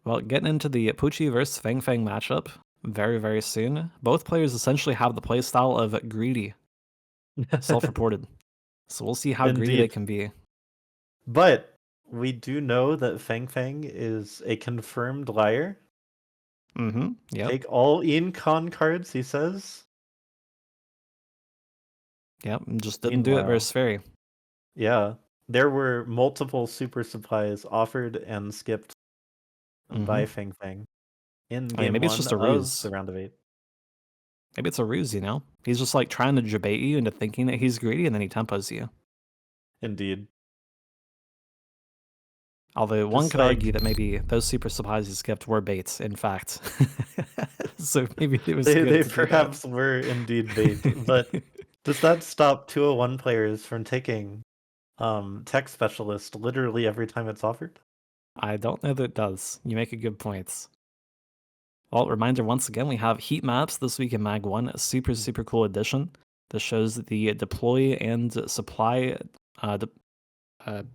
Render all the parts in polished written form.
Well, getting into the Apooche versus Feng matchup very, very soon. Both players essentially have the playstyle of greedy, self-reported. So we'll see how greedy they Indeed. can be. But we do know that Feng is a confirmed liar. Mm-hmm. Yep. Take all Incon cards, he says. Yep. And just didn't do it Meanwhile, versus Fairy. yeah, there were multiple super supplies offered and skipped Mm-hmm. by Feng in I mean, game maybe it's one just a of ruse. the round of 8. Maybe it's a ruse, you know? He's just like trying to debate you into thinking that he's greedy and then he tempos you. Indeed. Although one Just could argue like that maybe those super supplies he skipped were baits, in fact. So maybe it was good they to do that. perhaps were indeed bait, but does that stop 201 players from taking tech specialist literally every time it's offered? I don't know that it does. You make a good point. Well, reminder once again, we have heat maps this week in MAG1, a super, super cool addition that shows the deploy and supply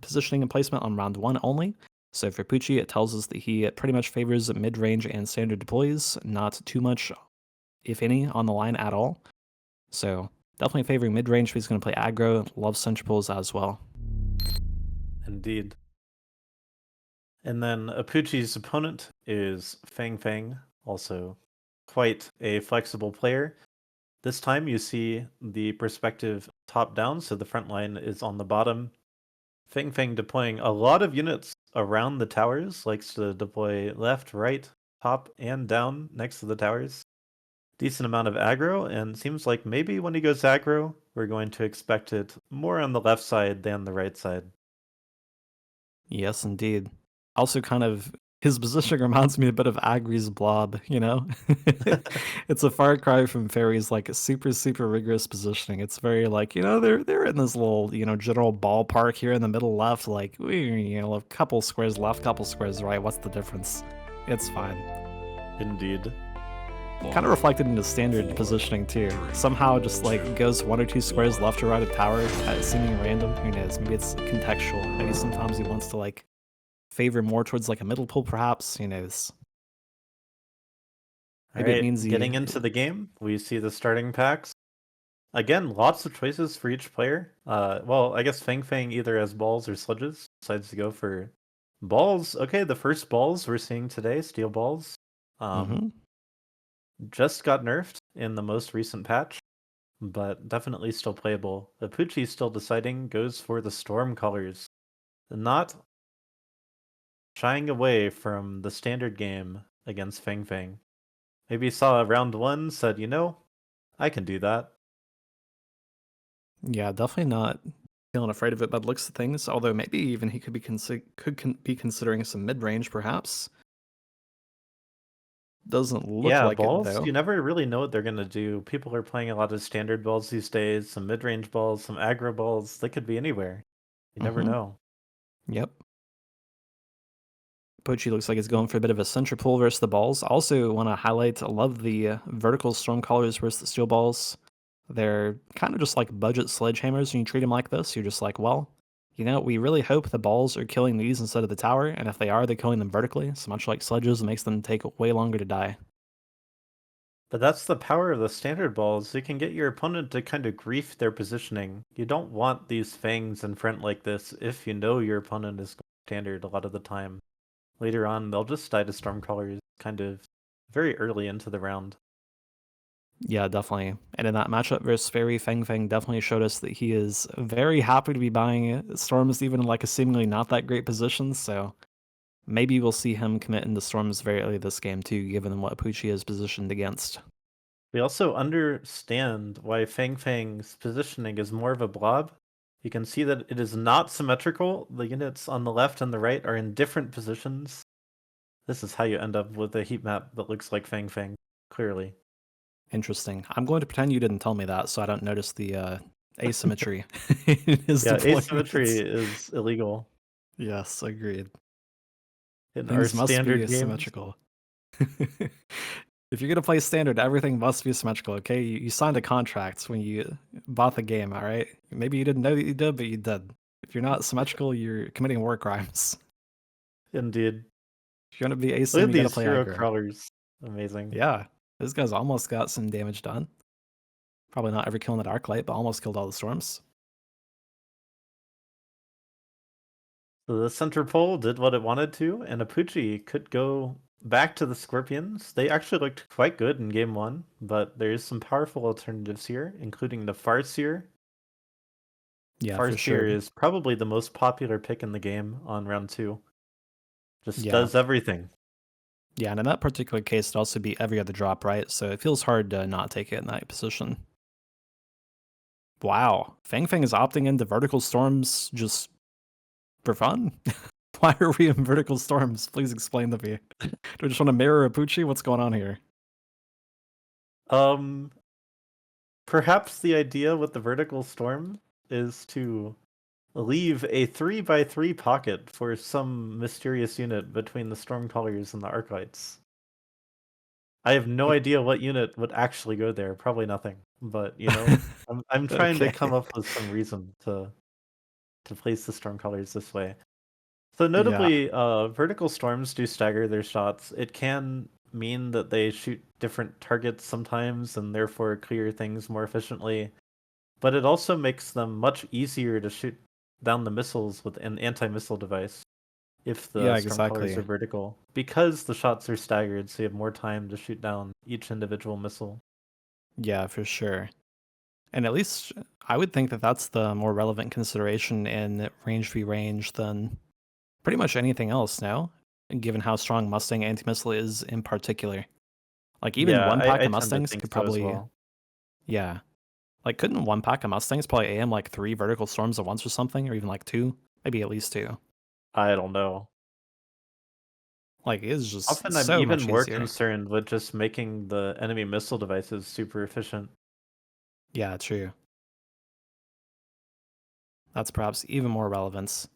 positioning and placement on round 1 only. So for Pucci, it tells us that he pretty much favors mid-range and standard deploys, not too much, if any, on the line at all. So definitely favoring mid-range, but he's going to play aggro, loves centriples as well. Indeed. And then Apooche's opponent is Feng, also quite a flexible player. This time you see the perspective top down, so the front line is on the bottom. Feng deploying a lot of units around the towers, likes to deploy left, right, top, and down next to the towers. Decent amount of aggro, and seems like maybe when he goes aggro, we're going to expect it more on the left side than the right side. Yes, indeed. Also, kind of his positioning reminds me a bit of Agri's Blob, you know? It's a far cry from Fairy's like super, super rigorous positioning. It's very like, you know, they're in this little, you know, general ballpark here in the middle left, like you know, a couple squares left, couple squares right. What's the difference? It's fine. Indeed. Kind of reflected in the standard positioning too. Somehow just like goes 1 or 2 squares left or right of tower at seeming random. Who knows? Maybe it's contextual. Maybe sometimes he wants to like favor more towards like a middle pull, perhaps. Who knows? All Maybe it right, means he. getting into the game, we see the starting packs. Again, lots of choices for each player. Well, I guess Feng either has balls or sludges, decides to go for balls. Okay, the first balls we're seeing today, steel balls, Mm-hmm. just got nerfed in the most recent patch, but definitely still playable. Apooche still deciding, goes for the storm colors, not shying away from the standard game against Feng. Maybe saw round 1, said, you know, I can do that. Yeah, definitely not feeling afraid of it by the looks of things. Although maybe even he could be be considering some mid range, perhaps. Doesn't look Yeah, like it balls, though. you never really know what they're gonna do. People are playing a lot of standard balls these days, some mid-range balls, some aggro balls. They could be anywhere. You never Mm-hmm. know. Yep. Pochi looks like it's going for a bit of a center pull versus the balls. Also, want to highlight, I love the vertical storm colors versus the steel balls. They're kind of just like budget sledgehammers when you treat them like this. You're just like, well, you know, we really hope the balls are killing these instead of the tower, and if they are, they're killing them vertically. So much like sledges, it makes them take way longer to die. But that's the power of the standard balls. You can get your opponent to kind of grief their positioning. You don't want these fangs in front like this if you know your opponent is standard a lot of the time. Later on, they'll just die to Stormcrawlers kind of very early into the round. Yeah, definitely. And in that matchup versus Fairy, Feng definitely showed us that he is very happy to be buying Storms, even in like a seemingly not that great position. So maybe we'll see him commit into Storms very early this game too, given what Apooche is positioned against. We also understand why Feng's positioning is more of a blob. You can see that it is not symmetrical. The units on the left and the right are in different positions. This is how you end up with a heat map that looks like Feng, clearly. Interesting. I'm going to pretend you didn't tell me that, so I don't notice the asymmetry in his Yeah, asymmetry deployments. is illegal Yes, agreed. in our Things must be standard games. asymmetrical. If you're gonna play standard, everything must be symmetrical, okay? You signed a contract when you bought the game, all right? Maybe you didn't know that you did, but you did. If you're not symmetrical, you're committing war crimes. Indeed. If you're gonna be Look ASIM, at you gotta these play hero aggro. crawlers. Amazing. Yeah, this guy's almost got some damage done. Probably not every kill in that arc light, but almost killed all the storms. So the center pole did what it wanted to, and Apooche could go back to the Scorpions. They actually looked quite good in game one, but there is some powerful alternatives here, including the Farseer. Yeah, for Farseer sure. is probably the most popular pick in the game on round two. Just Yeah. does everything. Yeah, and in that particular case, it'd also be every other drop, right? So it feels hard to not take it in that position. Wow. Feng is opting into vertical storms just for fun? Why are we in vertical storms? Please explain to me. Do we just want to mirror Apooche? What's going on here? Um, Perhaps the idea with the vertical storm is to leave a 3x3 pocket for some mysterious unit between the Stormcallers and the Arclights. I have no idea what unit would actually go there. Probably nothing. But I'm trying to Okay. come up with some reason to place the Stormcallers this way. So Yeah. notably, vertical storms do stagger their shots. It can mean that they shoot different targets sometimes and therefore clear things more efficiently. But it also makes them much easier to shoot down the missiles with an anti-missile device if the Yeah, Stormcallers are exactly. vertical, because the shots are staggered, so you have more time to shoot down each individual missile. Yeah, for sure. And at least I would think that that's the more relevant consideration in range v range than pretty much anything else now, given how strong Mustang anti-missile is in particular. Like even Yeah, one I, pack I of tend to Mustangs think could so as probably, well. yeah. Like couldn't one pack of Mustangs probably AM like 3 vertical storms at once or something, or even like 2? Maybe at least 2. I don't know. Like it's just Often I'm so even much more easier. concerned with just making the enemy missile devices super efficient. Yeah, true. That's perhaps even more relevance.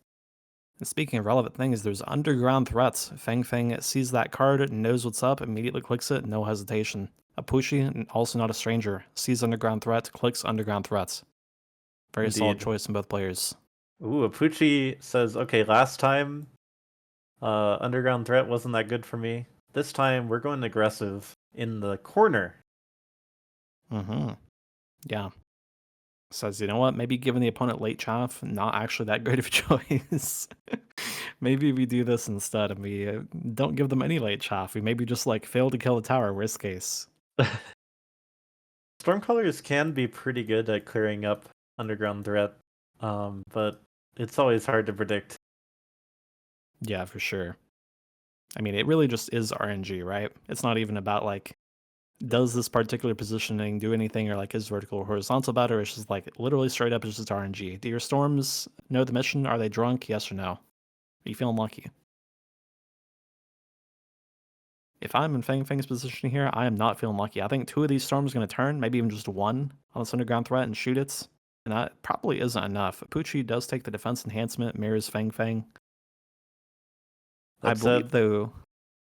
And speaking of relevant things, there's underground threats. Feng sees that card, knows what's up, immediately clicks it, no hesitation. Apooche, also not a stranger, sees underground threat, clicks underground threats. Very solid Indeed. choice in both players. Ooh, Apooche says, okay, last time underground threat wasn't that good for me. This time we're going aggressive in the corner. Mm-hmm. Yeah. Says, you know what? Maybe giving the opponent late chaff, not actually that great of a choice. Maybe we do this instead and we don't give them any late chaff. We maybe just like fail to kill the tower, worst case. Stormcallers can be pretty good at clearing up underground threat, but it's always hard to predict. Yeah, for sure. I mean, it really just is RNG, right? It's not even about like, does this particular positioning do anything or like is vertical or horizontal better? It's just like literally straight up, it's just RNG. Do your storms know the mission? Are they drunk? Yes or no? Are you feeling lucky? If I'm in Feng's position here, I am not feeling lucky. I think 2 of these storms are going to turn, maybe even just 1 on this underground threat and shoot it. And that probably isn't enough. Apooche does take the defense enhancement, mirrors Feng. I That believe, said, though,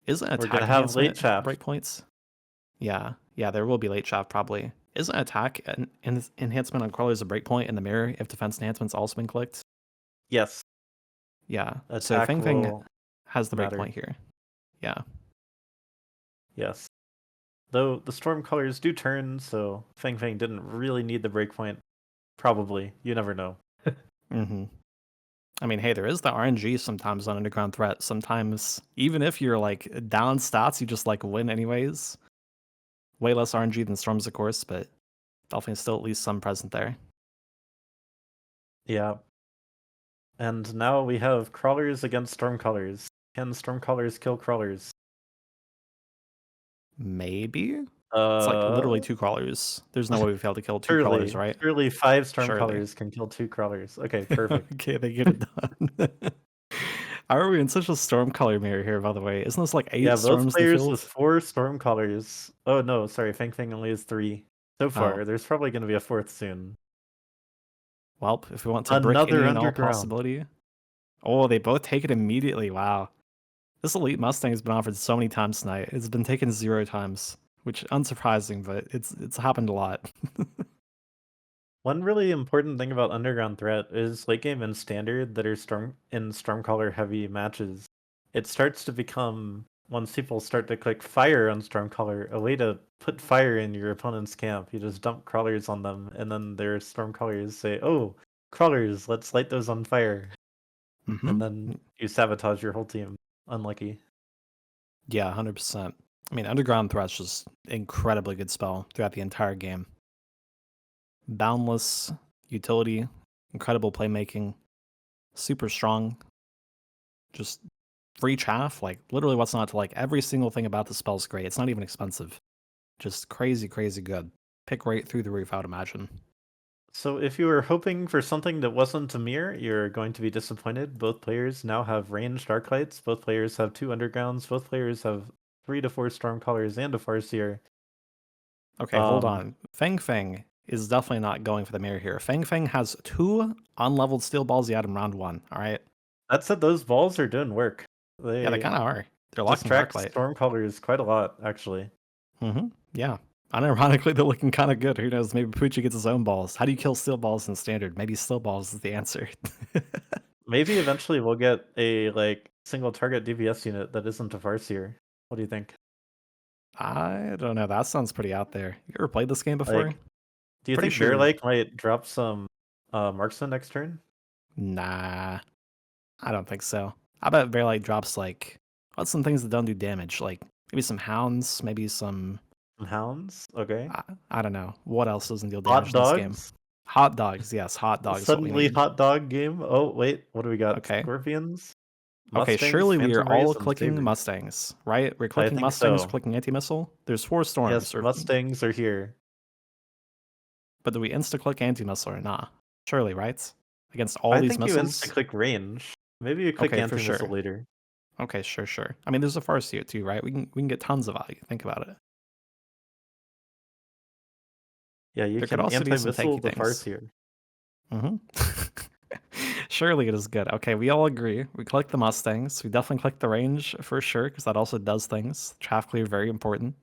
isn't we're gonna attack have late enhancement chaff. breakpoints? Yeah. Yeah, there will be late shaft probably. Isn't attack enhancement on crawlers a breakpoint in the mirror if defense enhancement's also been clicked? Yes, Yeah. So attack Feng will has the matter. breakpoint here. Yeah. Yes. Though the Stormcallers do turn, so Feng didn't really need the breakpoint. Probably. You never know. Mm-hmm. I mean, hey, there is the RNG sometimes on Underground Threat. Sometimes, even if you're like down stats, you just like win anyways. Way less RNG than Storms, of course, but definitely still at least some present there. Yeah. And now we have crawlers against Stormcallers. Can Stormcallers kill crawlers? Maybe? It's like literally Uh, 2 crawlers. There's no way we fail to kill 2 crawlers, surely. right? Surely 5 Surely. Stormcallers can kill 2 crawlers. Okay, perfect. Okay, they get it done. How are we in such a storm color mirror here, by the way? Isn't this like 8 Yeah, both storms in the players with field? 4 Stormcallers. Oh no, sorry, Feng only has 3 so Oh, far. There's probably gonna be a 4th soon. well, if we want to brick Another any and all underground. possibility. Oh, they both take it immediately. Wow. This elite Mustang has been offered so many times tonight. It's been taken 0 times, which unsurprising, but it's happened a lot. One really important thing about Underground Threat is late game and standard that are Stormcaller heavy matches. it starts to become, once people start to click fire on Stormcaller, a way to put fire in your opponent's camp. You just dump crawlers on them, and then their Stormcallers say, "Oh, crawlers, let's light those on fire," and Mhm. then you sabotage your whole team. Unlucky. Yeah, 100%. I mean, Underground Threat's just incredibly good spell throughout the entire game. Boundless utility, incredible playmaking, super strong, just free chaff. Like, literally, what's not to like? Every single thing about the spell's great. It's not even expensive. Just crazy, crazy good. Pick rate through the roof, I would imagine. So if you were hoping for something that wasn't a mirror, you're going to be disappointed. Both players now have ranged Arclights. Both players have 2 Undergrounds. Both players have 3 to 4 Stormcallers and a Farseer. Okay, hold Um, on. Feng is definitely not going for the mirror here. Feng has 2 unleveled steel balls he had in round 1, alright? that said, those balls are doing work. Yeah, they They kinda are. They're locking distract Arclight. Stormcallers quite a lot, actually. Yeah. Unironically, they're looking kinda good. Who knows? Maybe Poochie gets his own balls. How do you kill steel balls in Standard? Maybe steel balls is the answer. Maybe eventually we'll get a like single target DPS unit that isn't a Farseer. What do you think? I don't know. That sounds pretty out there. You ever played this game before? Like, do you Pretty think Bear sure. Lake might drop some marksman next turn? Nah, I don't think so. I bet Bearlight drops like what's some things that don't do damage? Like maybe some hounds, maybe some Some hounds? Okay. I don't know. What else doesn't deal damage Hot in this game? dogs? Hot dogs, yes, hot dogs what we Suddenly need. hot dog game. Oh, wait, what do we got? Okay. Scorpions? Okay, Mustangs, surely we are Phantom Rays, all and clicking Sabers. Mustangs, right? We're I clicking think Mustangs, so. clicking anti-missile. There's 4 storms, Yes, or Mustangs are here. but do we insta-click anti-missile or not? Surely, right? Against all I these think you missiles? insta-click range. Maybe you click Okay, for anti-missile sure. later. Okay, sure. I mean, there's a Farseer too, right? We can get tons of value. Think about it. Yeah, you There could can also be some anti-missile tanky the things. Farseer. Mhm. Surely it is good. Okay, we all agree. We click the Mustangs. We definitely click the range for sure, because that also does things. Chaff clear, very important.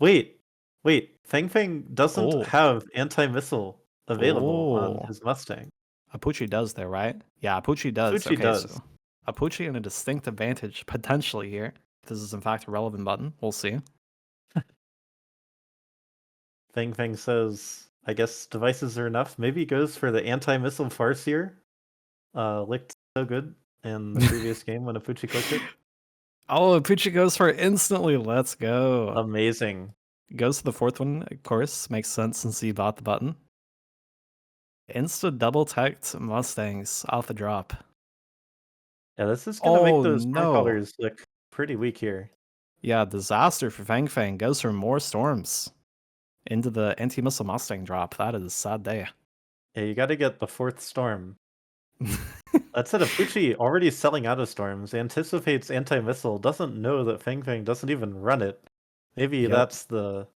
Wait, wait. Feng doesn't Oh, have anti-missile available on oh. his Mustang. Apooche does there, right? Yeah, Apooche does. Apooche Okay, does. so Apooche in a distinct advantage, potentially here. This is in fact a relevant button. We'll see. Feng says, I guess devices are enough. Maybe he goes for the anti-missile Farseer. Licked so good in the previous game when Apooche clicked it. Oh, Apooche goes for it instantly. Let's go. Amazing. Goes to the 4th one, of course. Makes sense since he bought the button. Insta double teched Mustangs off the drop. Yeah, this is gonna make Oh those no. Stormcallers look pretty weak here. Yeah, disaster for Feng. Goes for more storms into the anti-missile Mustang drop. That is a sad day. Yeah, you gotta get the 4th Storm. That said, Apooche already selling out of Storms, anticipates anti-missile, doesn't know that Feng doesn't even run it. Maybe Yep. that's the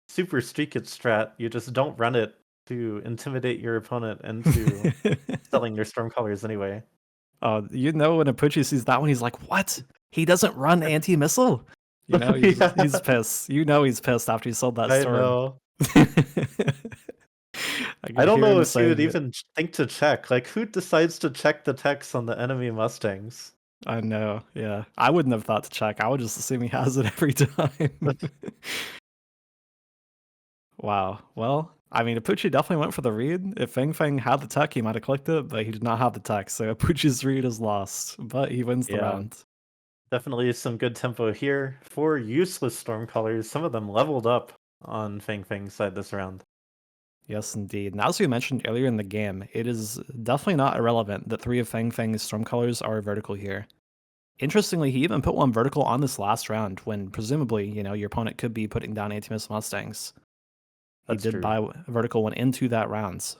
super streak it strat. You just don't run it to intimidate your opponent into selling their Stormcallers anyway. Oh, you know when Apooche sees that one, he's like, "What? He doesn't run anti-missile?" You know, he's Yeah, pissed. You know he's pissed after he sold that I storm. know. I I could don't hear know him if you would saying it. even think to check. Like, who decides to check the text on the enemy Mustangs? I know, yeah. I wouldn't have thought to check. I would just assume he has it every time. Wow. Well, I mean, Apooche definitely went for the read. If Feng had the tech, he might have clicked it, but he did not have the tech, so Apooche's read is lost, but he wins the Yeah, round. definitely some good tempo here. 4 useless Stormcallers, some of them leveled up on Feng's side this round. Yes, indeed. And as we mentioned earlier in the game, it is definitely not irrelevant that 3 of Feng's storm colors are vertical here. Interestingly, he even put one vertical on this last round when presumably, your opponent could be putting down anti-missile Mustangs. He That's did true. buy a vertical one into that rounds.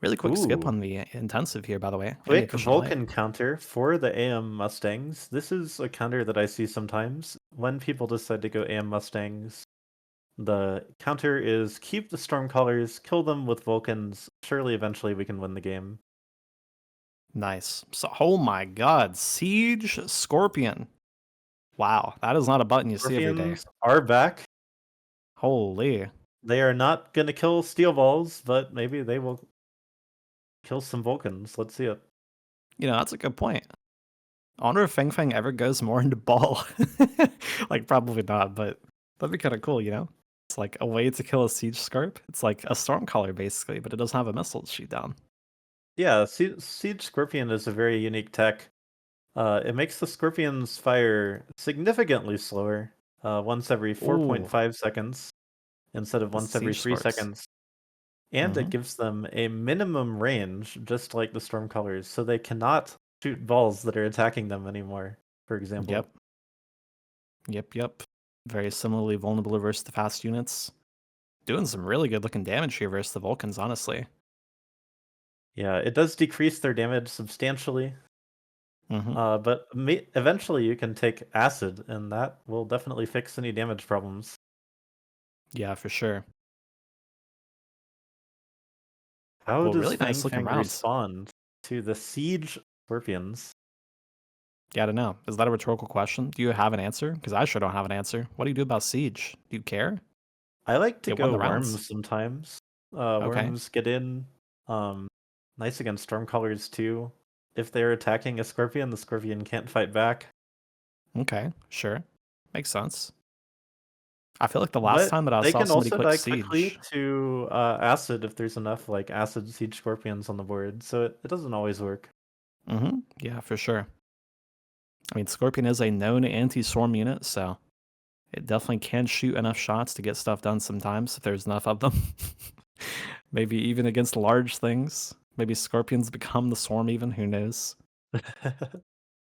Really quick skip Ooh. on the intensive here, by the way, and the Quick efficient light. Vulcan counter for the AM Mustangs. This is a counter that I see sometimes when people decide to go AM Mustangs. The counter is keep the Stormcallers, kill them with Vulcans. Surely eventually we can win the game. Nice. So, oh my god, Siege Scorpion. Wow, that is not a button you see every day. Scorpions are back. Holy. They are not going to kill Steel Balls, but maybe they will kill some Vulcans. Let's see it. That's a good point. I wonder if Feng Feng ever goes more into ball. Like, probably not, but that'd be kind of cool, you know? It's like a way to kill a siege scarp. It's like a Stormcaller basically, but it doesn't have a missile to shoot down. Yeah, Siege Scorpion is a very unique tech. It makes the Scorpions fire significantly slower, once every Ooh, 4.5 seconds instead of the once every siege 3 scarps. seconds. And it Mm-hmm. gives them a minimum range, just like the Stormcallers, so they cannot shoot balls that are attacking them anymore, for example. Yep. Yep. Very similarly vulnerable versus the fast units. Doing some really good looking damage here versus the Vulcans, honestly. Yeah, it does decrease their damage substantially, Mm-hmm. but eventually you can take acid, and that will definitely fix any damage problems. Yeah, for sure. How Well, does really Fang nice looking Fang rounds. respond to the siege scorpions? Yeah, I don't know. Is that a rhetorical question? Do you have an answer? Because I sure don't have an answer. What do you do about Siege? Do you care? I like to It won go the rounds. worms sometimes. Okay. Worms get in. Um, nice against Stormcallers too. If they're attacking a scorpion, the scorpion can't fight back. Okay. Sure. Makes sense. I feel like the last But time that I they saw can somebody also click die quickly Siege. to acid if there's enough like acid siege scorpions on the board. So it doesn't always work. Mm-hmm. Yeah, for sure. I mean, Scorpion is a known anti-swarm unit, so it definitely can shoot enough shots to get stuff done sometimes if there's enough of them. Maybe even against large things. Maybe Scorpions become the swarm even, who knows? The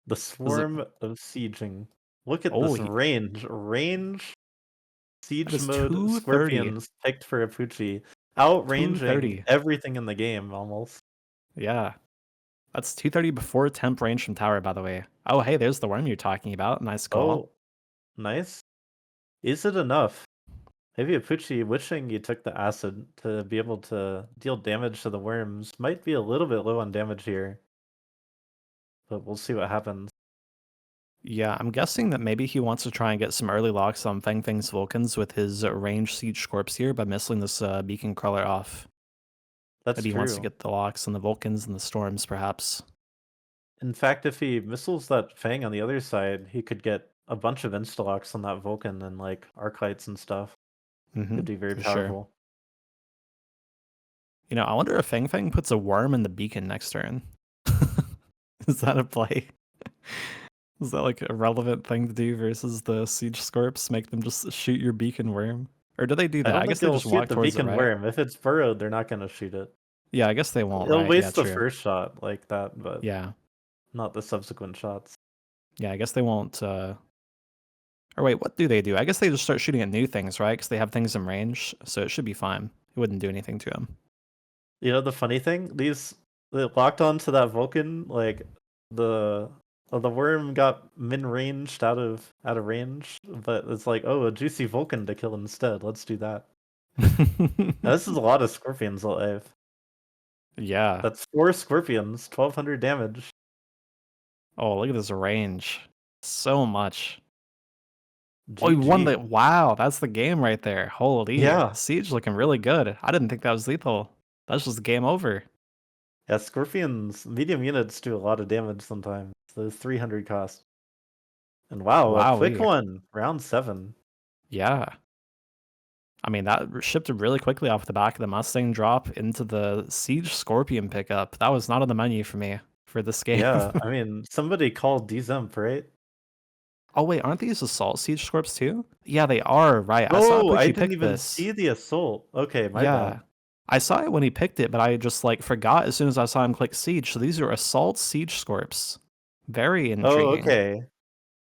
Is it swarm of sieging. Look at Oh, this range. Range that siege is mode 230. scorpions picked for Apooche. Outranging 230. everything in the game almost. Yeah. That's 230 before temp range from tower, by the way. Oh, hey, there's the worm you're talking about. Nice call. Oh, nice. Is it enough? Maybe Apooche wishing you took the acid to be able to deal damage to the worms might be a little bit low on damage here, but we'll see what happens. Yeah, I'm guessing that maybe he wants to try and get some early locks on Feng Feng's Vulcans with his range siege scorps here by missing this beacon crawler off. That's Maybe he wants to true. get the locks on the Vulcans and the storms, perhaps. In fact, if he missiles that Fang on the other side, he could get a bunch of insta-locks on that Vulcan and like Arclights and stuff. Mm-hmm. Could be very For sure. powerful. You know, I wonder if Feng Feng puts a worm in the beacon next turn. Is that a play? Is that like a relevant thing to do versus the siege scorps? Make them just shoot your beacon worm? Or do they do I that? don't I think guess they they'll just shoot walk the towards it, beacon right? worm. If it's burrowed, they're not gonna shoot it. Yeah, I guess they won't, It'll right? Yeah, waste the true. first shot like that, but Yeah. not the subsequent shots. Yeah, I guess they won't, or wait, what do they do? I guess they just start shooting at new things, right? Because they have things in range, so it should be fine. It wouldn't do anything to them. You know the funny thing? They locked onto that Vulcan, like the the worm got min-ranged out of range, but it's like, oh, a juicy Vulcan to kill instead. Let's do that. Now, this is a lot of scorpions alive. Yeah. That's 4 scorpions, 1200 damage. Oh, look at this range. So much. Oh, you won GG. the wow, that's the game right there. Holy. Yeah. Siege looking really good. I didn't think that was lethal. That's just game over. Yeah, scorpions, medium units do a lot of damage sometimes. Those 300 cost. And wow, a quick Wowee. one, round 7. Yeah. I mean, that shipped really quickly off the back of the Mustang drop into the Siege Scorpion pickup. That was not on the menu for me for this game. Yeah, I mean, somebody called Dzemp, right? Oh, wait, aren't these Assault Siege Scorps too? Yeah, they are, right. I saw Oh, I Apooche didn't pick even this. see the assault. Okay, my Yeah. bad. I saw it when he picked it, but I just like forgot as soon as I saw him click Siege. So these are Assault Siege Scorps. Very Oh, intriguing. okay.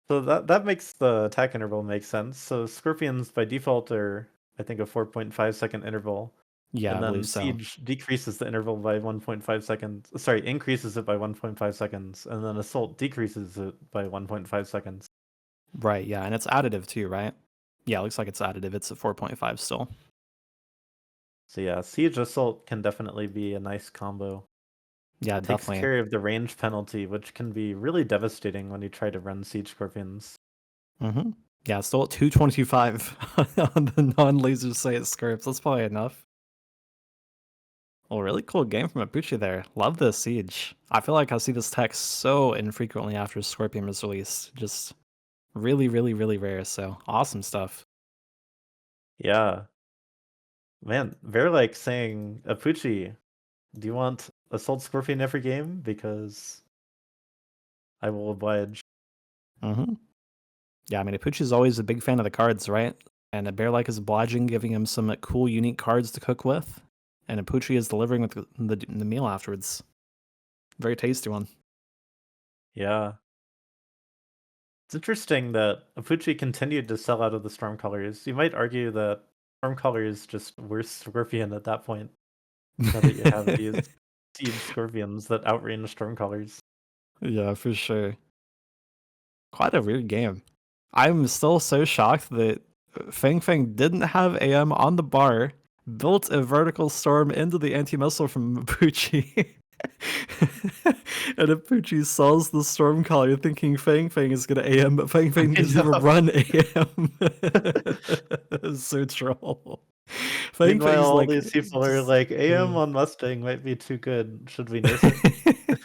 So that makes the attack interval make sense. So scorpions by default are, I think, a 4.5-second interval. Yeah, And I then believe so. siege decreases the interval by 1.5 seconds. Sorry, increases it by 1.5 seconds. And then assault decreases it by 1.5 seconds. Right, yeah, and it's additive too, right? Yeah, it looks like it's additive. It's at 4.5 still. So yeah, siege assault can definitely be a nice combo. Yeah, It takes definitely. care of the range penalty, which can be really devastating when you try to run siege scorpions. Mm-hmm. Yeah, it's still at 225 on the non-laser sight scripts. That's probably enough. Well, really cool game from Apooche there. Love this siege. I feel like I see this tech so infrequently after Scorpion is released. Just really, really, really rare. So awesome stuff. Yeah. Man, they're like saying, Apooche, do you want Assault Scorpion every game? Because I will oblige. hmm Yeah, I mean, Apooche's always a big fan of the cards, right? And a bear like is obliging, giving him some cool, unique cards to cook with. And Apooche is delivering with the meal afterwards. Very tasty one. Yeah. It's interesting that Apooche continued to sell out of the Stormcallers. You might argue that Stormcaller is just worse Scorpion at that point, now that you have these Siege Scorpions that outrange Stormcallers. Yeah, for sure. Quite a weird game. I'm still so shocked that Feng didn't have AM on the bar, built a vertical storm into the anti-missile from Apooche. And Apooche sells the storm collar thinking Feng is gonna AM, but Feng I doesn't even know. run AM. It's so troll. Meanwhile, Feng's all like these people are just like, AM on Mustang might be too good. Should we nerf it?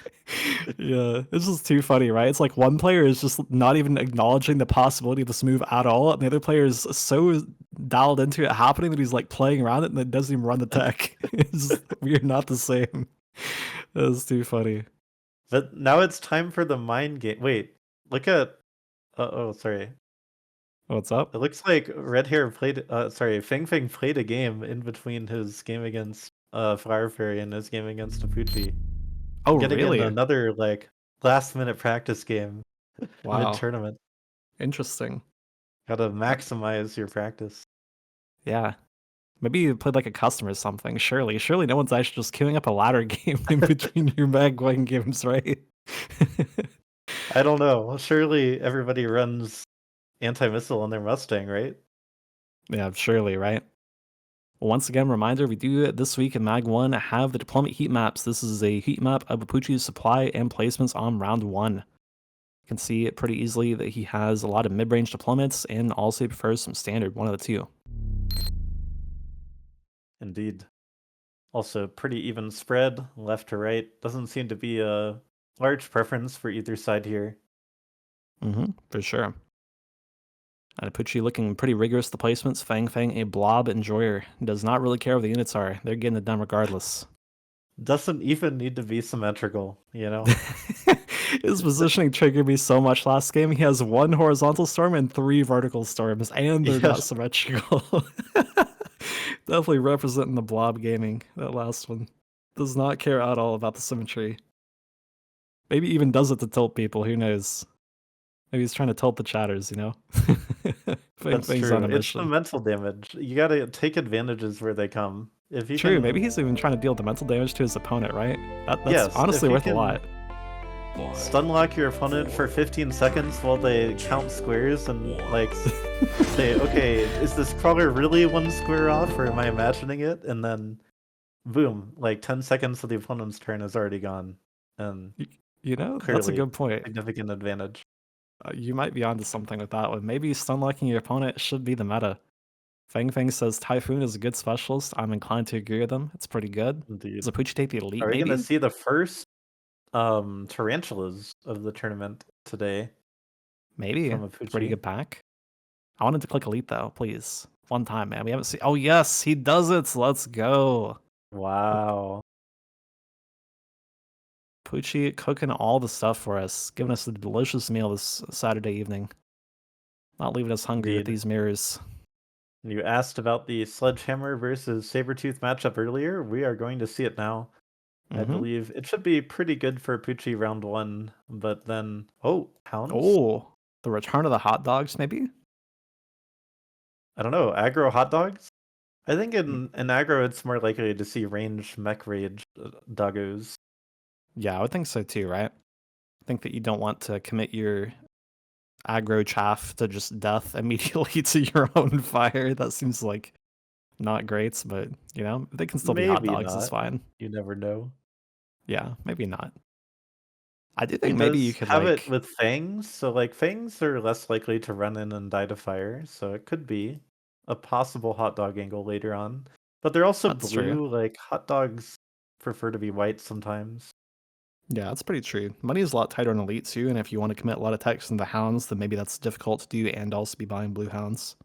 Yeah, it's just too funny, right? It's like one player is just not even acknowledging the possibility of this move at all, and the other player is so dialed into it happening that he's like playing around it and then doesn't even run the tech. We're not the same. That's too funny. But now it's time for the mind game. Wait, look at. Oh, sorry. What's up? It looks like Red Hair played. Sorry, Feng played a game in between his game against Flower Fairy and his game against Apooche. Oh, Getting in really? another like last minute practice game mid Wow. tournament. Interesting. Gotta Uh, maximize your practice. yeah. Maybe you played like a custom or something. Surely no one's actually just queuing up a ladder game in between your MAG1 games, right? I don't know. Surely everybody runs anti-missile on their Mustang, right? Yeah, surely, right? Once again, reminder, we do this week in MAG1 have the deployment heat maps. This is a heat map of Apooche's supply and placements on round 1. You can see it pretty easily that he has a lot of mid-range deployments and also he prefers some standard, one of the two. Indeed. Also, pretty even spread, left to right. Doesn't seem to be a large preference for either side here. For sure. And Apooche looking pretty rigorous the placements. Feng, a blob enjoyer. Does not really care what the units are. They're getting it done regardless. Doesn't even need to be symmetrical, you know? His positioning triggered me so much last game. He has 1 horizontal storm and 3 vertical storms, and they're Yeah, not symmetrical. Definitely representing the blob gaming, that last one. Does not care at all about the symmetry. Maybe even does it to tilt people, who knows? Maybe he's trying to tilt the chatters, you know? that's Feng's on true. a It's the mission. mental damage. You gotta take advantages where they come. If you True, maybe can, he's even trying to deal the mental damage to his opponent, right? That's yes, if honestly you worth a can lot. stun lock your opponent for 15 seconds while they count squares and like say, okay, is this crawler really 1 square off or am I imagining it? And then boom, like 10 seconds of the opponent's turn is already gone. And Y You know, that's a clearly good point. significant advantage. You might be onto something with that one. Maybe stun locking your opponent should be the meta. Feng says Typhoon is a good specialist. I'm inclined to agree with him. It's pretty good. Indeed. Does Apooche take the Are elite, we gonna maybe? see the first tarantulas of the tournament today Maybe. from It's a pretty Apooche? good pack. I wanted to click elite though, please. One time, man. We haven't seen. Oh yes, he does it. Let's go. Wow. Apooche cooking all the stuff for us, giving us a delicious meal this Saturday evening. Not leaving us hungry with Indeed. these mirrors. You asked about the Sledgehammer versus Sabretooth matchup earlier. We are going to see it now. I Mm-hmm. believe it should be pretty good for Apooche round 1, but then oh, Hounds? Oh, the return of the hot dogs, maybe? I don't know, aggro hot dogs? I think Mm, in aggro it's more likely to see range mech rage doggos. yeah, I would think so too, right? I think that you don't want to commit your aggro chaff to just death immediately to your own fire. That seems like not great, but you know, they can still be hot Maybe dogs, it's not. fine. You never know. Yeah, maybe not. I do He think maybe you does could have it like with fangs, so like fangs are less likely to run in and die to fire, so it could be a possible hot dog angle later on. But they're also that's true. blue, like hot dogs. prefer to be white sometimes. Yeah, that's pretty true. Money is a lot tighter on Elite too, and if you want to commit a lot of text into Hounds, then maybe that's difficult to do and also be buying blue Hounds.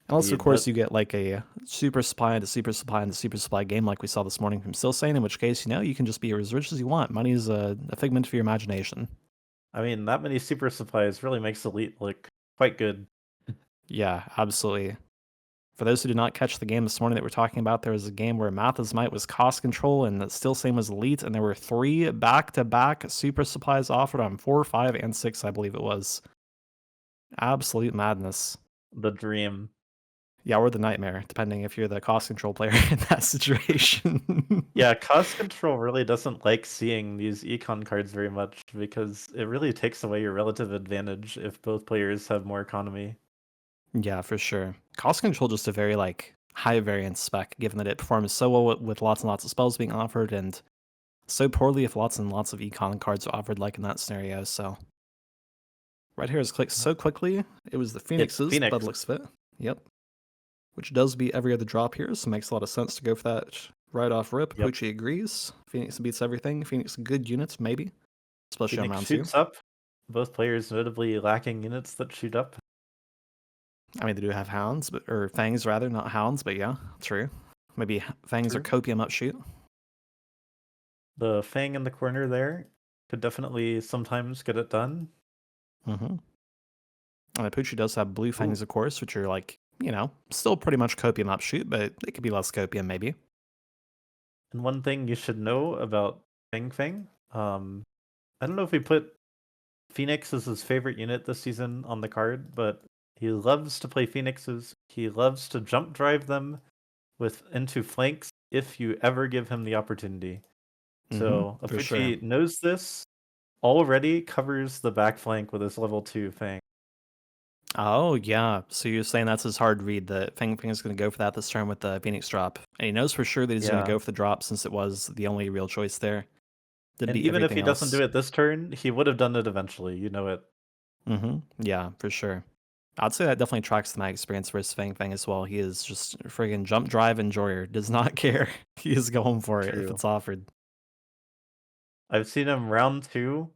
Unless, of Indeed, course, but you get like a super supply and a super supply and a super supply game like we saw this morning from Silsane, in which case, you can just be as rich as you want. Money is a figment of your imagination. I mean, that many super supplies really makes Elite look quite good. Yeah, absolutely. For those who did not catch the game this morning that we're talking about, there was a game where Math's Might was cost control and still same was Elite, and there were 3 back-to-back super supplies offered on 4, 5, and 6, I believe it was. Absolute madness. The dream. Yeah, or the nightmare, depending if you're the cost control player in that situation. Yeah, cost control really doesn't like seeing these econ cards very much because it really takes away your relative advantage if both players have more economy. Yeah, for sure. Cost control just a very like high variance spec, given that it performs so well with lots and lots of spells being offered, and so poorly if lots and lots of econ cards are offered, like in that scenario. So right here is clicked so quickly. It was the It's Phoenix's Phoenix. Bloodlix fit. Yep. Which does beat every other drop here, so makes a lot of sense to go for that right off rip. Yep. Apooche agrees. Phoenix beats everything. Phoenix good units, maybe. Especially on Phoenix round 2. shoots up. Both players notably lacking units that shoot up. I mean, they do have hounds, or fangs rather, not hounds, but yeah, true. Maybe fangs or True. copium upshoot. The Feng in the corner there could definitely sometimes get it done. Mm-hmm. And Apooche does have blue Ooh. fangs, of course, which are like, still pretty much copium upshoot, but it could be less copium maybe. And one thing you should know about Feng, I don't know if we put Phoenix as his favorite unit this season on the card, but he loves to play Phoenixes. He loves to jump drive them into flanks if you ever give him the opportunity. Mm-hmm, So for sure. Apooche knows this, already covers the back flank with his level 2 Fang. Oh, yeah. So you're saying that's his hard read, that Feng is going to go for that this turn with the Phoenix drop. And he knows for sure that he's going to Yeah. go for the drop since it was the only real choice there. Did And beat even if everything he doesn't else. do it this turn, he would have done it eventually, you know it. Mm-hmm. Yeah, for sure. I'd say that definitely tracks to my experience versus Feng as well. He is just a friggin' jump drive enjoyer. Does not care. He is going for it if True. it's offered. I've seen him round 2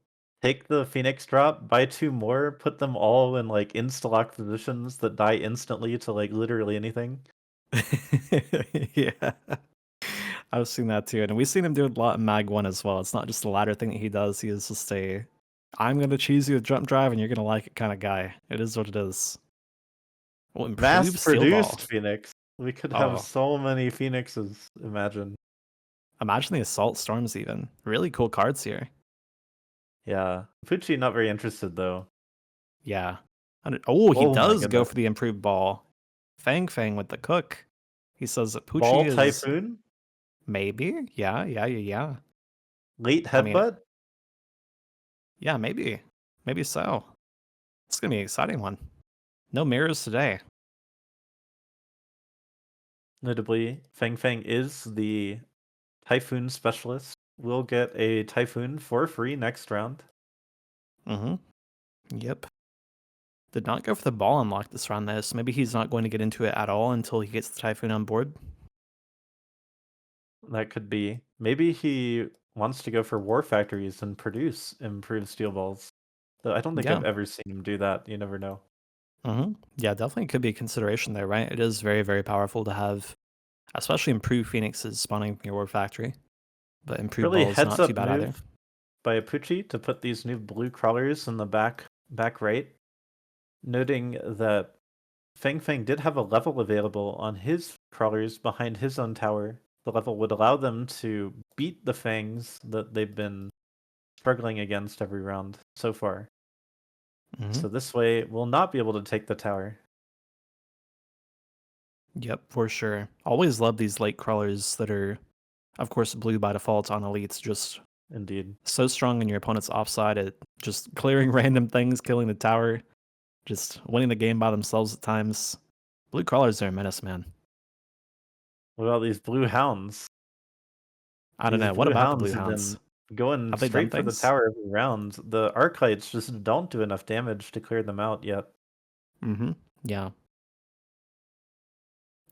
take the Phoenix drop, buy 2 more, put them all in like insta-lock positions that die instantly to like literally anything. Yeah. I've seen that too. And we've seen him do it a lot in MAG1 as well. It's not just the latter thing that he does. He is just I'm going to choose you with jump drive and you're going to like it kind of guy. It is what it is. Well, improved steel ball. Mass-produced Phoenix. We could have Oh, so many Phoenixes, imagine. imagine the assault storms even. Really cool cards here. Yeah. Fuchi not very interested though. Yeah. Oh, he Oh my does go goodness. for the improved ball. Feng with the cook. He says that Poochie Ball is Typhoon? maybe. Yeah. Late I mean, Headbutt? yeah, maybe. Maybe so. It's going to be an exciting one. No mirrors today. Notably, Feng is the Typhoon specialist. We'll get a Typhoon for free next round. Mm-hmm. Yep. Did not go for the ball unlock this round though, so maybe he's not going to get into it at all until he gets the Typhoon on board. That could be. Maybe he wants to go for War Factories and produce improved steel balls. Though I don't think Yeah. I've ever seen him do that. You never know. Mm-hmm. Yeah, definitely could be a consideration there, right? It is very, very powerful to have, especially improved Phoenixes spawning from your War Factory. But improved Really ball is heads not too up bad either. move by Apooche to put these new blue crawlers in the back right, noting that Feng did have a level available on his crawlers behind his own tower. The level would allow them to beat the Fangs that they've been struggling against every round so far. Mm-hmm. So this way, we'll not be able to take the tower. Yep, for sure. Always love these late crawlers that are, of course, blue by default on elites. Just Indeed. so strong in your opponent's offside at just clearing random things, killing the tower, just winning the game by themselves at times. Blue crawlers are a menace, man. What about these blue hounds? I don't These know. What blue about the hounds blue have hounds? been going Have they done straight for the things? tower every round. The Archites just don't do enough damage to clear them out yet. Mm-hmm. Yeah.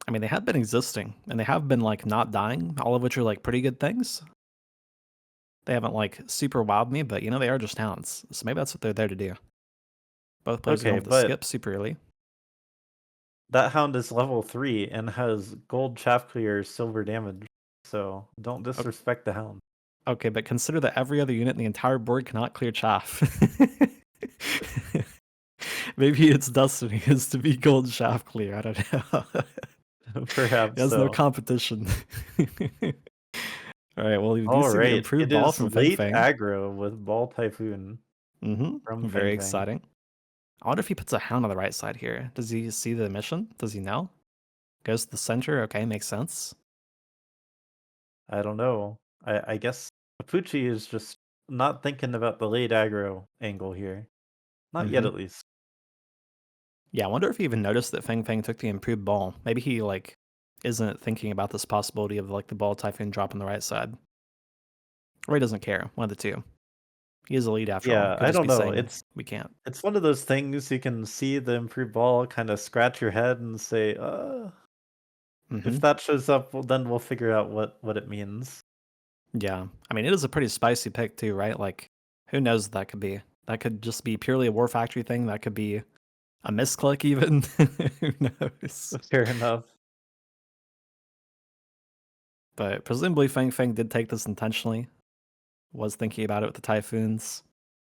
I mean, they have been existing, and they have been, like, not dying, all of which are, like, pretty good things. They haven't, like, super wowed me, but, you know, they are just hounds, so maybe that's what they're there to do. Both players are going Okay, with the but skip super early. that hound is level 3 and has gold chaff clear silver damage, so don't O disrespect the hound. okay, but consider that every other unit in the entire board cannot clear chaff. Maybe its destiny is to be gold shaft clear, I don't know. It Perhaps has no so. competition. Alright, well, we do see the Alright, improved it ball is from Feng late Feng. aggro with Ball Typhoon from Feng Very Feng. exciting. I wonder if he puts a hound on the right side here. Does he see the mission? Does he know? Goes to the center, okay, makes sense. I don't know. I guess Apooche is just not thinking about the late aggro angle here. Not yet, Mhm. at least. Yeah, I wonder if he even noticed that Feng Feng took the improved ball. Maybe he, like, isn't thinking about this possibility of, like, the ball Typhoon drop on the right side. Or he doesn't care, one of the two. He is a lead after all. Yeah, Could I just don't be know. saying, "We can't." It's one of those things you can see the improved ball, kind of scratch your head and say, if Mhm. that shows up, well, then we'll figure out what it means." Yeah. I mean, it is a pretty spicy pick too, right? Like, who knows what that could be? That could just be purely a War Factory thing. That could be a misclick even. Who knows? Fair enough. But presumably Feng Feng did take this intentionally. Was thinking about it with the Typhoons.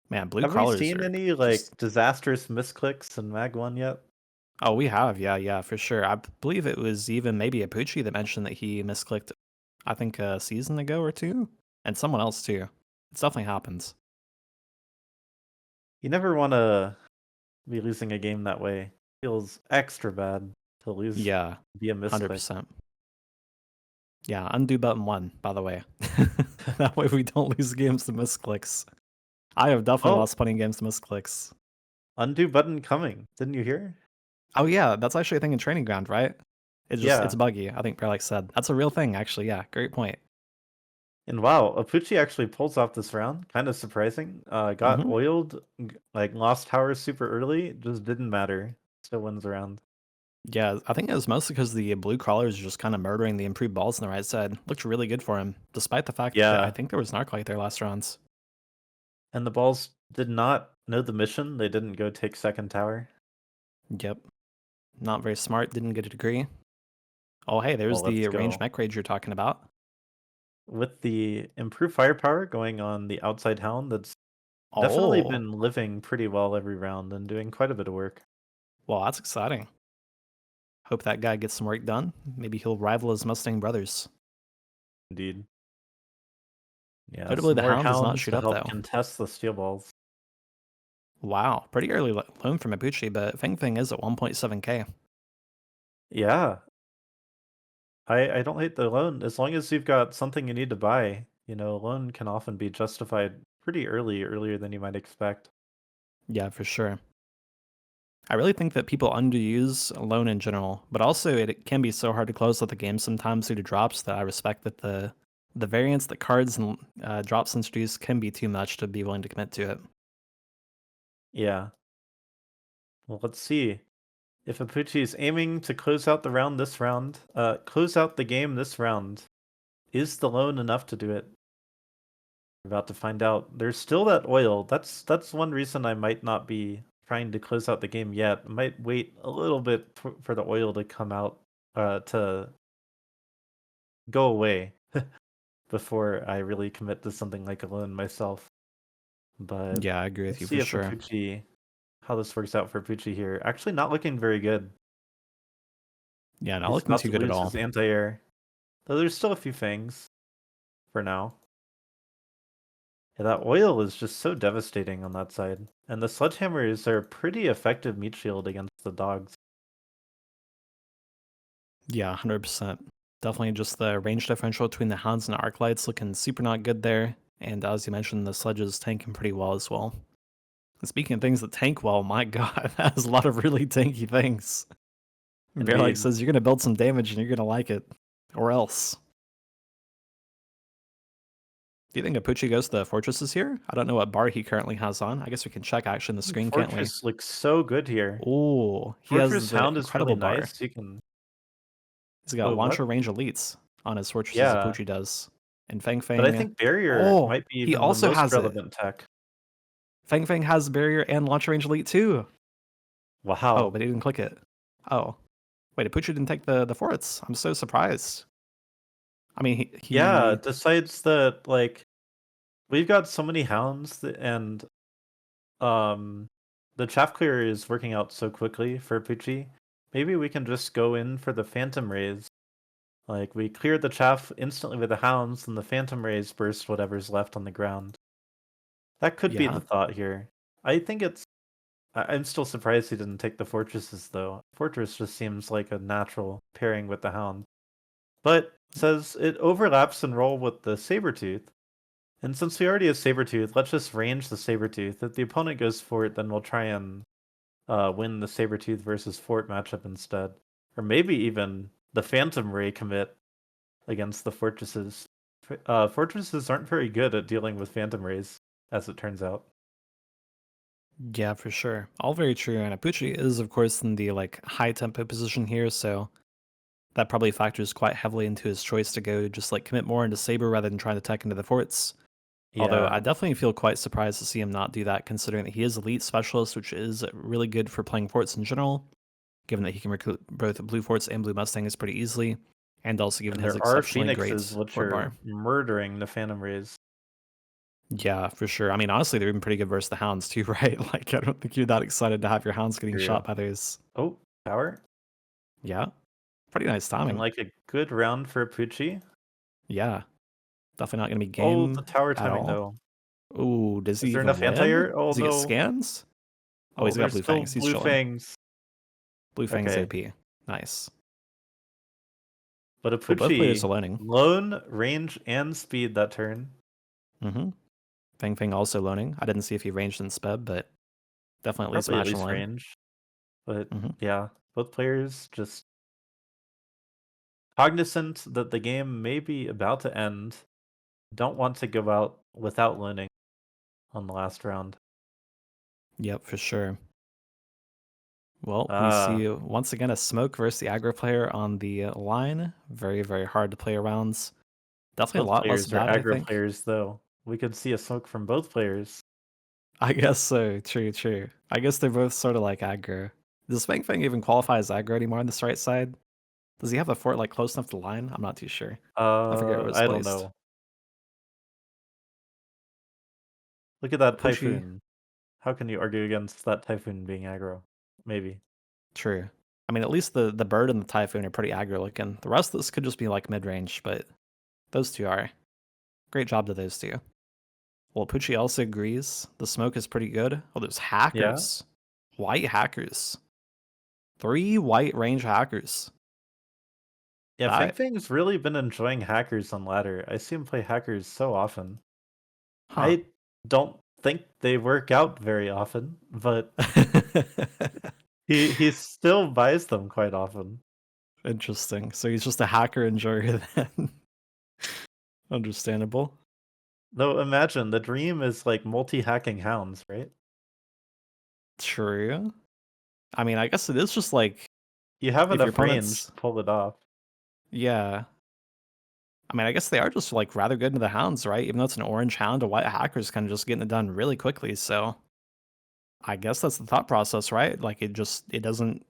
Man, blue Have we crawlers seen are any just like disastrous misclicks in MAG1 yet? oh, we have, yeah, yeah, for sure. Believe it was even maybe Apooche that mentioned that he misclicked, I think a season ago or two, and someone else too. It definitely happens. You never want to be losing a game that way. Feels extra bad to lose Yeah, via misclick. 100%. Yeah, undo button one, by the way. That way we don't lose games to misclicks. I have definitely Oh, lost plenty of games to misclicks. undo button coming. Didn't you hear? Oh yeah, that's actually a thing in Training Ground, right? It's Yeah. buggy. I think Perlex said that's a real thing. Actually, yeah, great point. And wow, Apooche actually pulls off this round. Kind of surprising. Got Hmm. oiled, like lost towers super early. Just didn't matter. Still wins the round. Yeah, I think it was mostly because the blue crawlers are just kind of murdering the improved balls on the right side. Looked really good for him, despite the fact that I Yeah. think there was an arc light there last rounds. And the balls did not know the mission. They didn't go take second tower. Yep, not very smart. Didn't get a degree. Oh hey, Well, there's let's the ranged go. mech rage you're talking about. With the improved firepower going on the outside hound, that's definitely Oh, been living pretty well every round and doing quite a bit of work. well that's exciting. Hope that guy gets some work done. Maybe he'll rival his Mustang brothers. Indeed. Yeah, Notably, some the more Hound does not hounds shoot to up help though. contest the steel balls. Wow, pretty early loan from Apooche, but Feng Feng is at 1.7k. Yeah, I don't hate the loan. As long as you've got something you need to buy, a loan can often be justified pretty early, earlier than you might expect. Yeah, for sure. I really think that people underuse loan in general, but also it can be so hard to close out the game sometimes due to drops that I respect that the variance that cards and drops introduce can be too much to be willing to commit to it. Yeah. Well, let's see. If Apoochi is aiming to close out the round this round, close out the game this round, is the loan enough to do it? We're about to find out. There's still that oil. That's one reason I might not be trying to close out the game yet. I might wait a little bit for the oil to come out, to go away before I really commit to something like a loan myself. But Yeah, I agree with let's you see for if sure. Apoochi, how this works out for Apoochi here. Actually, not looking very good. Yeah, not He's looking about too to good at lose all. his anti-air. Though there's still a few fangs for now. Yeah, that oil is just so devastating on that side. And the sledgehammers are a pretty effective meat shield against the dogs. Yeah, 100%. Definitely just the range differential between the Hounds and Arclights looking super not good there. And as you mentioned, the Sledges tanking pretty well as well. And speaking of things that tank well, my god, that has a lot of really tanky things. Bearlike Indeed. says you're gonna build some damage and you're gonna like it. Or else. Do you think Apooche goes to the fortresses here? I don't know what bar he currently has on. I guess we can check actually in the screen, can't we? Fortress looks so good here. Oh, he has Fortress the Hound is really incredible bar. nice. You can He's got Oh, what? launcher range elites on his fortresses, Yeah, Apooche does. And Feng but I Feng. think barrier Oh, might be he even the also most has it. relevant tech. Feng Feng has barrier and launcher range elite too. Oh, Wow. but he didn't click it. Oh. Wait, Apooche didn't take the forts. I'm so surprised. I mean, Yeah, he decides that, like, we've got so many hounds and um the chaff clear is working out so quickly for Apooche. Maybe we can just go in for the phantom rays. Like, we clear the chaff instantly with the hounds, and the phantom rays burst whatever's left on the ground. That could be the yeah. thought here. I think it's I'm still surprised he didn't take the fortresses though. Fortress just seems like a natural pairing with the hound. But says it overlaps and roll with the Sabertooth. And since we already have Sabertooth, let's just range the Sabertooth. If the opponent goes for it, then we'll try and win the Sabertooth versus Fort matchup instead. Or maybe even the Phantom Ray commit against the Fortresses. Fortresses aren't very good at dealing with Phantom Rays, as it turns out. Yeah, for sure. All very true. And Apooche is, of course, in the like high tempo position here, so that probably factors quite heavily into his choice to go just like commit more into Saber rather than trying to tech into the forts. Although I Yeah, definitely feel quite surprised to see him not do that, considering that he is elite specialist, which is really good for playing forts in general, given that he can recruit both blue forts and blue mustangs pretty easily, and also given and his there are exceptionally great Phoenixes which fort are bar. murdering the Phantom Rays. Yeah, for sure. I mean, honestly, they're even pretty good versus the hounds too, right? Like, I don't think you're that excited to have your hounds getting True. shot by those. Oh, power. Yeah, pretty nice Looking timing. like a good round for Apooche. Yeah, definitely not going to be Oh, the game tower at timing all. though. Ooh, does Is he there even enough win? anti-air? Oh Does he get no. scans? Oh, Oh, he's got there's blue still fangs. He's blue chilling. fangs. Blue fangs Okay. OP. Nice. But Oh, both players Apooche, are loaning. lone, range, and speed that turn. Mm-hmm. Feng Feng also loaning. I didn't see if he ranged in sped, but definitely at least Probably at matching least loan. range. But Mm-hmm. yeah, both players just cognizant that the game may be about to end. Don't want to go out without loaning on the last round. Yep, for sure. Well, we Ah, see once again a smoke versus the aggro player on the line. Very, very hard to play arounds. Definitely a both lot less players are bad, I aggro think. players though. We could see a smoke from both players. I guess so. True, true. I guess they're both sort of like aggro. Does Feng Feng even qualify as aggro anymore on this right side? Does he have a fort like close enough to the line? I'm not too sure. I forget where it was I don't placed. know. Look at that Apooche, Typhoon. How can you argue against that Typhoon being aggro? Maybe. true. I mean, at least the bird and the typhoon are pretty aggro looking. The rest of this could just be like mid range, but those two are. Great job to those two. Well, Apooche also agrees. The smoke is pretty good. Oh, there's Yeah. hackers. White hackers. 3 white range hackers. Yeah, Feng That, Feng's really been enjoying hackers on ladder. I see him play hackers so often. huh. I don't think they work out very often, but he still buys them quite often. Interesting. So he's just a hacker enjoyer then. Understandable. Though imagine the dream is like multi-hacking hounds, right? True. I mean, I guess it is just like You have if your enough range opponent's to pull it off. yeah. I mean, I guess they are just like rather good into the hounds, right? Even though it's an orange hound, a white hacker's kind of just getting it done really quickly. So I guess that's the thought process, right? Like it doesn't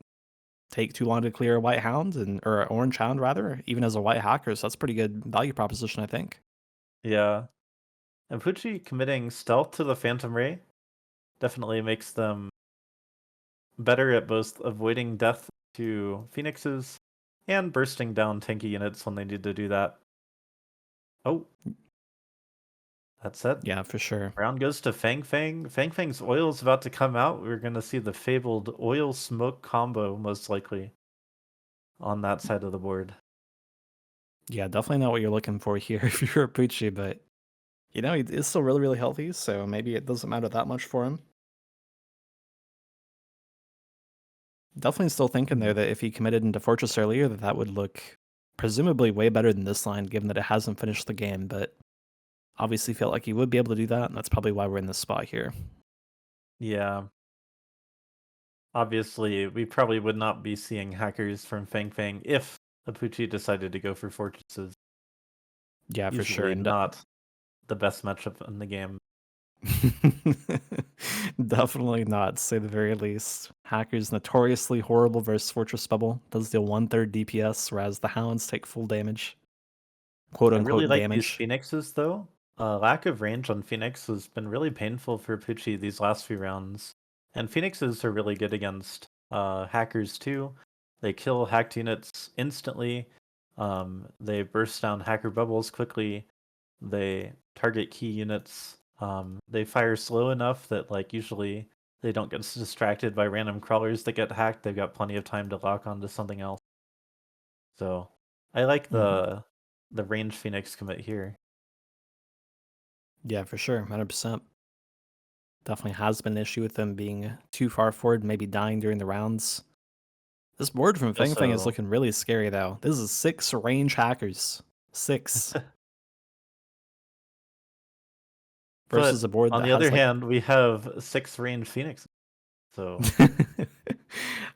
take too long to clear a white hound and or an orange hound rather, even as a white hacker. So that's pretty good value proposition, I think. Yeah. And Pucci committing stealth to the Phantom Ray definitely makes them better at both avoiding death to Phoenixes and bursting down tanky units when they need to do that. Oh, that's it. Yeah, for sure. Round goes to Feng Feng. Feng Feng's oil is about to come out. We're going to see the fabled oil smoke combo, most likely, on that side of the board. Yeah, definitely not what you're looking for here if you're a Poochie, but you know, he is still really, really healthy, so maybe it doesn't matter that much for him. Definitely still thinking Hmm. there that if he committed into Fortress earlier, that that would look presumably way better than this line, given that it hasn't finished the game, but obviously felt like he would be able to do that, and that's probably why we're in this spot here. Yeah. Obviously, we probably would not be seeing hackers from Feng Feng if Apooche decided to go for fortresses. Yeah, for sure. Usually And not the best matchup in the game. definitely not, to say the very least. Hacker's notoriously horrible versus Fortress Bubble. Does deal 1/3 DPS, whereas the Hounds take full damage. Quote I really unquote like these damage. Phoenixes, though. Lack of range on Phoenix has been really painful for Apooche these last few rounds. And Phoenixes are really good against hackers, too. They kill hacked units instantly. They burst down hacker bubbles quickly. They target key units. They fire slow enough that, like, usually they don't get distracted by random crawlers that get hacked. They've got plenty of time to lock onto something else. So I like Mhm. the range Phoenix commit here. Yeah, for sure. 100%. Definitely has been an issue with them being too far forward, maybe dying during the rounds. This board from Feng Feng is Also, looking really scary, though. This is 6 range hackers. 6. Versus but a board on that the other has, like, hand, we have 6 range Phoenix. So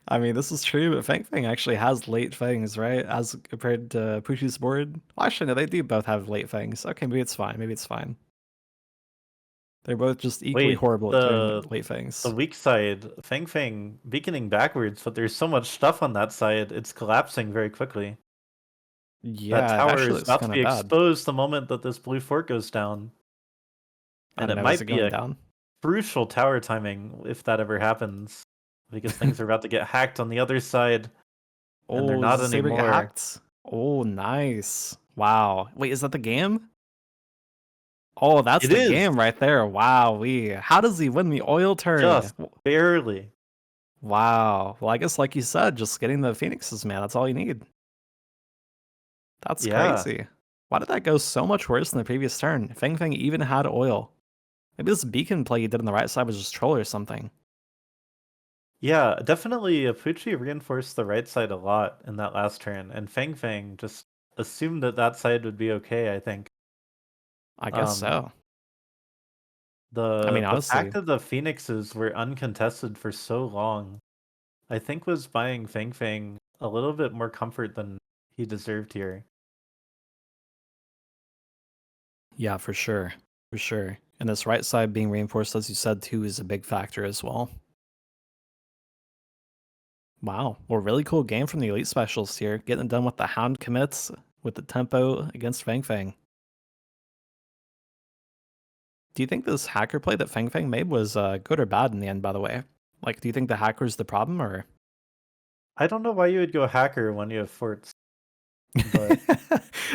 I mean, this is true, but Feng Feng actually has late fangs, right? As compared to Pushi's board. Well, actually, no, they do both have late fangs. Okay, maybe it's fine. Maybe it's fine. They're both just equally wait, horrible at doing late the fangs. weak side, Feng Feng beaconing backwards, but there's so much stuff on that side, it's collapsing very quickly. That Yeah, it tower actually is looks about to kind be of bad. exposed the moment that this blue fort goes down. Oh And it no, is might it be going a down? crucial tower timing if that ever happens. Because things are about to get hacked on the other side, and they're Oh, does not the Saber get anymore. hacked? Oh, nice. Wow. Wait, is that the game? Oh, that's It the is! game right there. Wow, how does he win the oil turn? Just barely. Wow. Well, I guess like you said, just getting the Phoenixes, man, that's all you need. That's Yeah. crazy. Why did that go so much worse than the previous turn? Feng Feng even had oil. Maybe this beacon play you did on the right side was just troll or something. Yeah, definitely Apooche reinforced the right side a lot in that last turn, and Feng Feng just assumed that that side would be okay, I think. I guess Um, so. I mean, the fact honestly, that the Phoenixes were uncontested for so long, I think was buying Feng Feng a little bit more comfort than he deserved here. yeah, for sure. For sure. And this right side being reinforced, as you said, too, is a big factor as well. Wow. Well, really cool game from the Elite Specialist here. Getting it done with the Hound commits, with the tempo against Feng Feng. Do you think this hacker play that Feng Feng made was good or bad in the end, by the way? Like, do you think the hacker's the problem, or? I don't know why you would go hacker when you have forts, but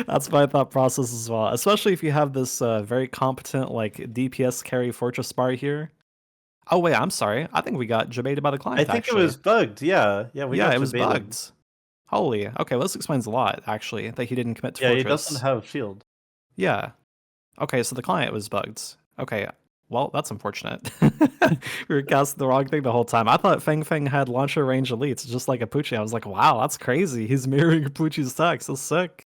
That's my thought process as well, especially if you have this very competent, like, DPS carry Fortress bar here. Oh, wait, I'm sorry. I think we got debated by the I client, think it actually. was bugged. Yeah, yeah, we Yeah, got it was debated. bugged. Holy. Okay, well, this explains a lot, actually, that he didn't commit to Yeah, he doesn't Fortress. have shield. Yeah. Okay, so the client was bugged. Okay, well, that's unfortunate. We were casting the wrong thing the whole time. I thought Feng Feng had launcher range elites, just like Apooche. I was like, wow, that's crazy. He's mirroring Apooche's text. That's sick.